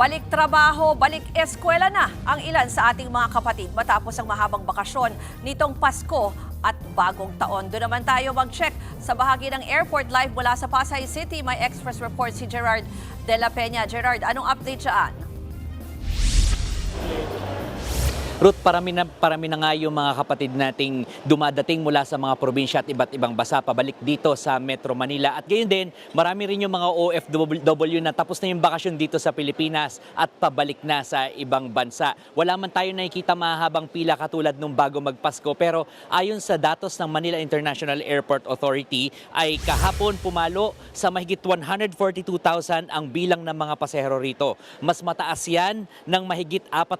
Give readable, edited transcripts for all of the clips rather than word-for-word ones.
Balik trabaho, balik eskwela na ang ilan sa ating mga kapatid matapos ang mahabang bakasyon nitong Pasko at bagong taon. Doon naman tayo mag-check sa bahagi ng airport live mula sa Pasay City. May Express report si Gerard de la Peña. Gerard, anong update dyan? Ruth, parami na nga yung mga kapatid nating dumadating mula sa mga probinsya at iba't ibang bansa pabalik dito sa Metro Manila. At gayon din, marami rin yung mga OFW na tapos na yung bakasyon dito sa Pilipinas at pabalik na sa ibang bansa. Wala man tayo nakikita mahabang pila katulad nung bago magpasko, pero ayon sa datos ng Manila International Airport Authority ay kahapon pumalo sa mahigit 142,000 ang bilang ng mga pasahero rito. Mas mataas yan ng mahigit 4%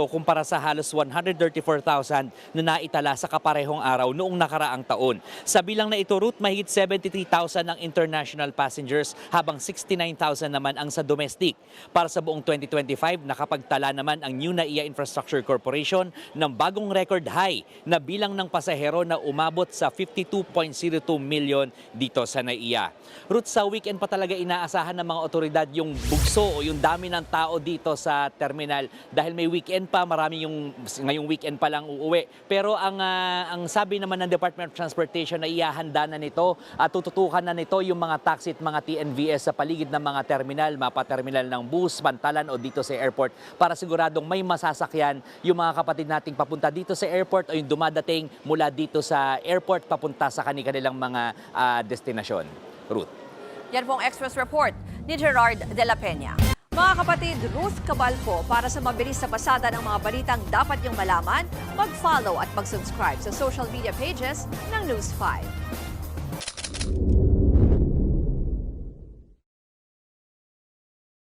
kumpara sa halos 134,000 na naitala sa kaparehong araw noong nakaraang taon. Sa bilang na ito, Ruth, mahigit 73,000 ang international passengers habang 69,000 naman ang sa domestic. Para sa buong 2025, nakapagtala naman ang New NAIA Infrastructure Corporation ng bagong record high na bilang ng pasahero na umabot sa 52.02 million dito sa NAIA. Ruth, sa weekend pa talaga inaasahan ng mga otoridad yung bugso o yung dami ng tao dito sa terminal dahil may weekend pa, marami yung ngayong weekend pa lang uuwi. Pero ang sabi naman ng Department of Transportation na ihahanda na nito at tututukan na nito yung mga taxi at mga TNVS sa paligid ng mga terminal, mapa-terminal ng bus, pantalan o dito sa airport para siguradong may masasakyan yung mga kapatid nating papunta dito sa airport o yung dumadating mula dito sa airport papunta sa kanilang mga destinasyon. Ruth. Yan pong Express report ni Gerard de la Peña. Mga kapatid, Ruth Cabalco, para sa mabilis na pasada ng mga balitang dapat niyong malaman, mag-follow at mag-subscribe sa social media pages ng News 5.